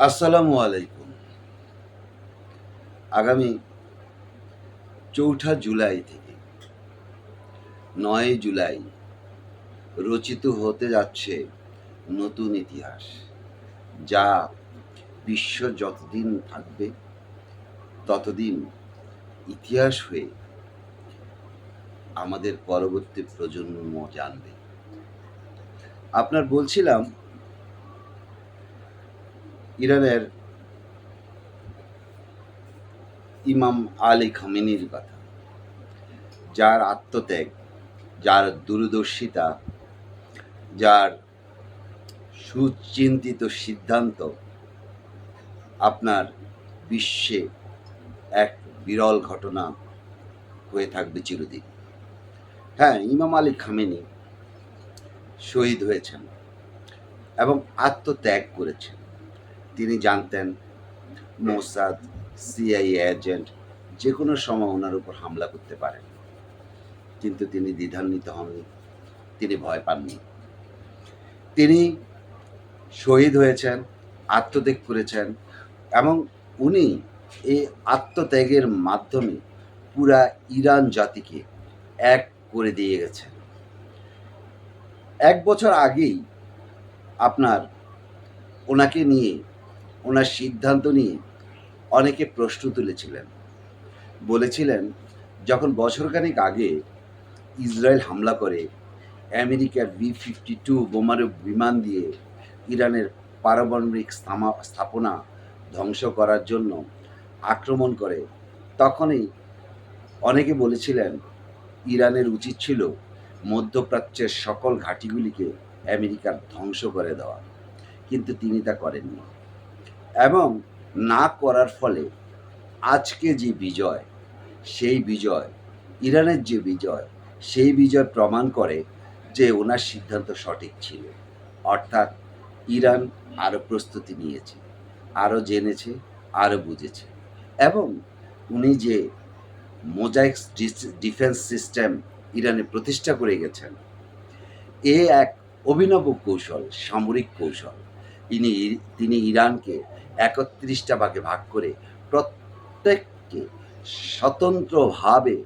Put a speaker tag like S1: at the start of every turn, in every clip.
S1: আসসালামু আলাইকুম। আগামী ৪ঠা জুলাই থেকে ৯ জুলাই রচিত হতে যাচ্ছে নতুন ইতিহাস, যা বিশ্ব যতদিন থাকবে ততদিন ইতিহাস হয়ে আমাদের পরবর্তী প্রজন্ম জানবে। আপনার বলছিলাম ইরানের ইমাম আলী খামেনির কথা, যার আত্মত্যাগ, যার দূরদর্শিতা, যার সুচিন্তিত সিদ্ধান্ত আপনার বিশ্বে এক বিরল ঘটনা হয়ে থাকবে চিরদিন। হ্যাঁ, ইমাম আলী খামেনি শহীদ হয়েছেন এবং আত্মত্যাগ করেছেন। তিনি জানতেন মোসাদ, সিআইএ এজেন্ট যে কোনো সময় ওনার উপর হামলা করতে পারেন, কিন্তু তিনি দ্বিধান্বিত হননি, তিনি ভয় পাননি। তিনি শহীদ হয়েছেন, আত্মত্যাগ করেছেন এবং উনি এই আত্মত্যাগের মাধ্যমে পুরা ইরান জাতিকে এক করে দিয়ে গেছেন। ১ বছর আগেই আপনার ওনাকে নিয়ে, ওনার সিদ্ধান্ত নিয়ে অনেকে প্রশ্ন তুলেছিলেন। বলেছিলেন, যখন বছরখানেক আগে ইসরায়েল হামলা করে আমেরিকার B-52 বোমারু বিমান দিয়ে ইরানের পারমাণবিক স্থাপনা ধ্বংস করার জন্য আক্রমণ করে, তখনই অনেকে বলেছিলেন ইরানের উচিত ছিল মধ্যপ্রাচ্যের সকল ঘাঁটিগুলিকে আমেরিকার ধ্বংস করে দেওয়া, কিন্তু তিনি তা করেননি। এবং না করার ফলে আজকে যে বিজয়, সেই বিজয়, ইরানের যে বিজয়, সেই বিজয় প্রমাণ করে যে ওনার সিদ্ধান্ত সঠিক ছিল। অর্থাৎ ইরান আরও প্রস্তুতি নিয়েছে, আরও জেনেছে, আরও বুঝেছে এবং উনি যে মোজাইক ডিফেন্স সিস্টেম ইরানে প্রতিষ্ঠা করে গেছেন, এ এক অভিনব কৌশল, সামরিক কৌশল। তিনি ইরানকে ৩১টা ভাগে ভাগ করে প্রত্যেককে স্বতন্ত্রভাবে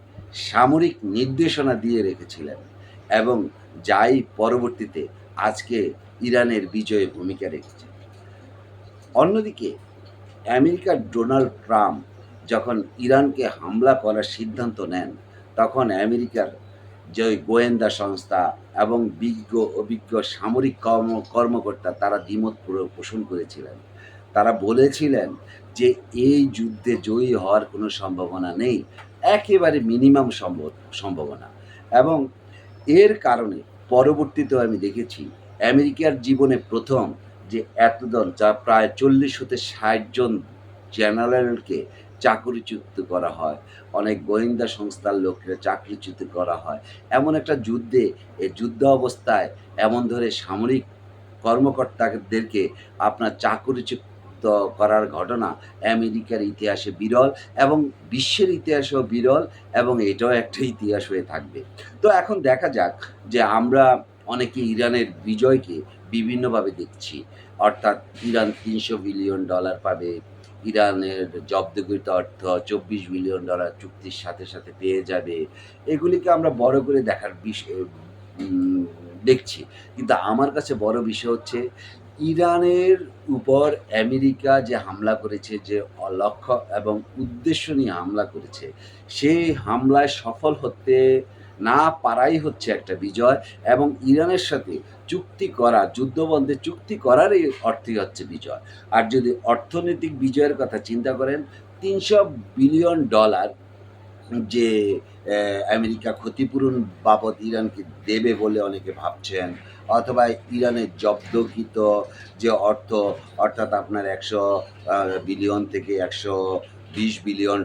S1: সামরিক নির্দেশনা দিয়ে রেখেছিলেন এবং যাই পরবর্তীতে আজকে ইরানের বিজয়ে ভূমিকা রেখেছে। অন্যদিকে আমেরিকার ডোনাল্ড ট্রাম্প যখন ইরানকে হামলা করার সিদ্ধান্ত নেন, তখন আমেরিকার যে গোয়েন্দা সংস্থা এবং অভিজ্ঞ সামরিক কর্মকর্তা তারা দ্বিমত পোষণ করেছিলেন। তারা বলেছিলেন যে এই যুদ্ধে জয়ী হওয়ার কোনো সম্ভাবনা নেই, একেবারে মিনিমাম সম্ভাবনা। এবং এর কারণে পরবর্তীতেও আমি দেখেছি আমেরিকার জীবনে প্রথম যে এতদল, যা প্রায় 40 হতে 60 জন জেনারেলকে চাকরিচ্যুত করা হয়, অনেক গোয়েন্দা সংস্থার লোককে চাকরিচ্যুত করা হয়। এমন একটা যুদ্ধে, এই যুদ্ধ অবস্থায় এমন ধরে সামরিক কর্মকর্তাদেরকে আপনার চাকরিচ্যুত করার ঘটনা আমেরিকার ইতিহাসে বিরল এবং বিশ্বের ইতিহাসেও বিরল এবং এটাও একটা ইতিহাস হয়ে থাকবে। তো এখন দেখা যাক যে আমরা অনেকে ইরানের বিজয়কে বিভিন্নভাবে দেখছি। অর্থাৎ ইরান $৩০০ বিলিয়ন পাবে, ইরানের জব্দকৃত অর্থ $২৪ বিলিয়ন চুক্তির সাথে, সাথে পেয়ে যাবে। এগুলিকে আমরা বড় করে দেখার দেখছি। কিন্তু আমার কাছে বড় বিষয় হচ্ছে ইরানের উপর আমেরিকা যে হামলা করেছে, যে লক্ষ্য এবং উদ্দেশ্য নিয়ে হামলা করেছে, সেই হামলায় সফল হতে না পারাই হচ্ছে একটা বিজয় এবং ইরানের সাথে চুক্তি করা, যুদ্ধবন্ধে চুক্তি করারই অর্থই হচ্ছে বিজয়। আর যদি অর্থনৈতিক বিজয়ের কথা চিন্তা করেন, $৩০০ বিলিয়ন যে আমেরিকা ক্ষতিপূরণ বাবদ ইরানকে দেবে বলে অনেকে ভাবছেন, অথবা ইরানের জব্দকৃত যে অর্থ, অর্থাৎ আপনার ১০০ বিলিয়ন থেকে $১২০ বিলিয়ন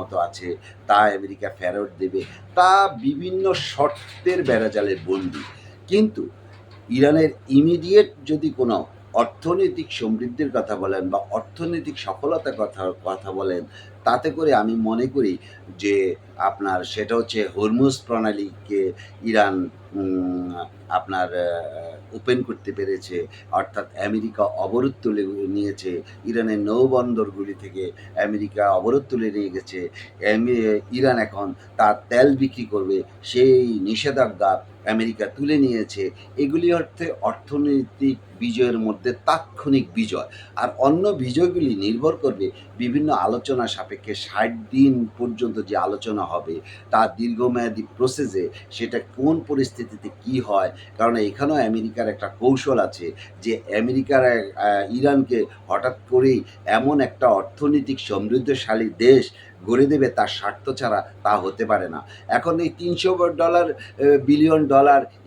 S1: মতো আছে, তা আমেরিকা ফেরত দেবে, তা বিভিন্ন শর্তের বেড়াজালে বন্দী। কিন্তু ইরানের ইমিডিয়েট যদি কোনো অর্থনৈতিক সমৃদ্ধির কথা বলেন বা অর্থনৈতিক সফলতার কথা বলেন, তাতে করে আমি মনে করি যে আপনার সেটা হচ্ছে হরমুজ প্রণালীকে ইরান উম আপনার ওপেন করতে পেরেছে। অর্থাৎ আমেরিকা অবরোধ তুলে নিয়েছে। ইরানের নৌবন্দরগুলি থেকে আমেরিকা অবরোধ তুলে নিয়ে গেছে। এমে ইরান এখন তার তেল বিক্রি করবে, সেই নিষেধাজ্ঞা আমেরিকা তুলে নিয়েছে। এগুলি অর্থনৈতিক বিজয়ের মধ্যে তাৎক্ষণিক বিজয়। আর অন্য বিজয়গুলি নির্ভর করবে বিভিন্ন আলোচনা সাপেক্ষে ৬০ দিন পর্যন্ত যে আলোচনা হবে, তার দীর্ঘমেয়াদী প্রসেসে সেটা কোন পরিস্থিতিতে কি হয়। কারণ এখানেও আমেরিকার একটা কৌশল আছে যে আমেরিকার ইরানকে হঠাৎ করেই এমন একটা অর্থনৈতিক সমৃদ্ধশালী দেশ গড়ে দেবে তার স্বার্থ ছাড়া তা হতে পারে না। এখন এই $৩০০ বিলিয়ন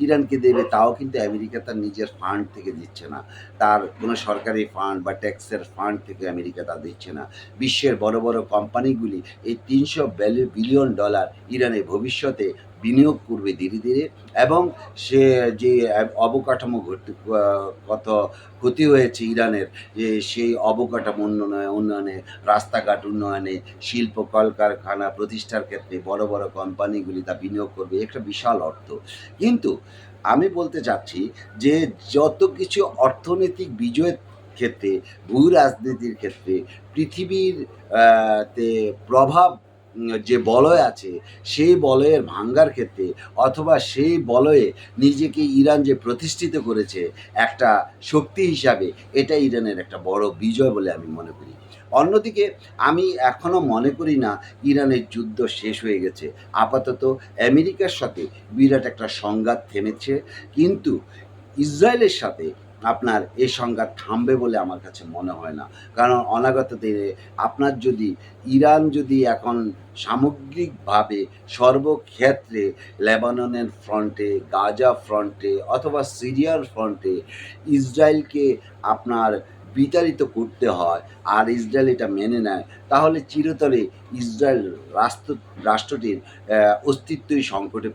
S1: ইরানকে দেবে, তাও কিন্তু আমেরিকা তার নিজের ফান্ড থেকে দিচ্ছে না। তার কোনো সরকারি ফান্ড বা ট্যাক্সের ফান্ড থেকে আমেরিকা তা দিচ্ছে না। বিশ্বের বড়, বড় কোম্পানিগুলি এই $৩০০ বিলিয়ন ইরানে ভবিষ্যতে বিনিয়োগ করবে ধীরে, ধীরে, এবং সে যে অবকাঠামো কত ক্ষতি হয়েছে ইরানের, যে সেই অবকাঠামো উন্নয়নে, রাস্তাঘাট উন্নয়নে, শিল্প কলকারখানা প্রতিষ্ঠার ক্ষেত্রে বড়, বড় কোম্পানিগুলি তা বিনিয়োগ করবে। একটা বিশাল অর্থ। কিন্তু আমি বলতে চাচ্ছি যে যত কিছু অর্থনৈতিক বিজয়ের ক্ষেত্রে, ভূ রাজনীতির ক্ষেত্রে, পৃথিবীর তে প্রভাব যে বলয় আছে, সেই বলয়ের ভাঙ্গার ক্ষেত্রে, অথবা সেই বলয়ে নিজেকে ইরান যে প্রতিষ্ঠিত করেছে একটা শক্তি হিসাবে, এটা ইরানের একটা বড় বিজয় বলে আমি মনে করি। অন্যদিকে আমি এখনও মনে করি না ইরানের যুদ্ধ শেষ হয়ে গেছে। আপাতত আমেরিকার সাথে বিরাট একটা সংঘাত থেমেছে, কিন্তু ইসরায়েলের সাথে আপনার এই সংঘাত থামবে বলে আমার কাছে মনে হয় না। কারণ অনাগত দিনে আপনার যদি ইরান যদি এখন সামগ্রিকভাবে সর্বক্ষেত্রে লেবাননের ফ্রন্টে, গাজা ফ্রন্টে, অথবা সিরিয়ার ফ্রন্টে ইসরায়েলকে আপনার বিতাড়িত করতে হয়, আর ইসরায়েল এটা মেনে নেয়, তাহলে চিরতরে ইসরায়েল রাষ্ট্রটির অস্তিত্বই সংকটে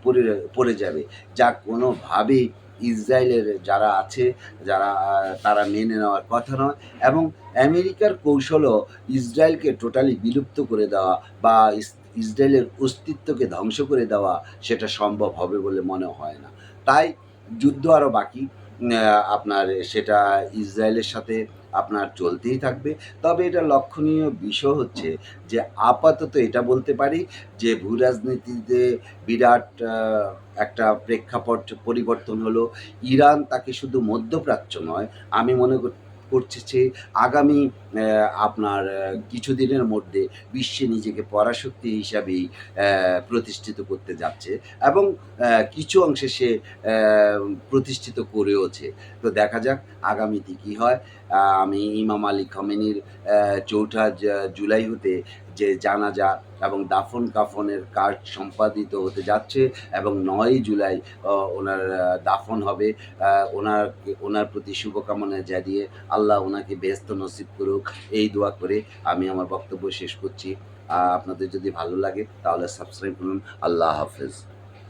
S1: পড়ে যাবে, যা কোনোভাবেই ইসরায়েলের যারা আছে, যারা তারা মেনে নেওয়ার কথা নয়। এবং আমেরিকার কৌশলও ইসরায়েলকে টোটালি বিলুপ্ত করে দেওয়া বা ইসরায়েলের অস্তিত্বকে ধ্বংস করে দেওয়া, সেটা সম্ভব হবে বলে মনে হয় না। তাই যুদ্ধ আরও বাকি। আপনার সেটা ইসরায়েলের সাথে আপনার চলতেই থাকবে। তবে এটা লক্ষণীয় বিষয় হচ্ছে যে আপাতত এটা বলতে পারি যে ভূরাজনীতিতে বিরাট একটা প্রেক্ষাপট পরিবর্তন হলো। ইরান তাকে শুধু মধ্যপ্রাচ্য নয়, আমি মনে করছি যে আগামী আপনার কিছুদিনের মধ্যে বিশ্বে নিজেকে পরাশক্তি হিসাবেই প্রতিষ্ঠিত করতে যাচ্ছে, এবং কিছু অংশে সে প্রতিষ্ঠিত করেওছে। তো দেখা যাক আগামীতে কী হয়। আমি ইমাম আলী খামেনির ৪ঠা জুলাই হতে যে জানাজা এবং দাফন কাফনের কাজ সম্পাদিত হতে যাচ্ছে, এবং ৯ই জুলাই ওনার দাফন হবে। ওনার প্রতি শুভকামনা জানিয়ে আল্লাহ ওনাকে বেহেশত নসিব করুক, এই দোয়া করে আমি আমার বক্তব্য শেষ করছি। আপনাদের যদি ভালো লাগে তাহলে সাবস্ক্রাইব করুন। আল্লাহ হাফেজ।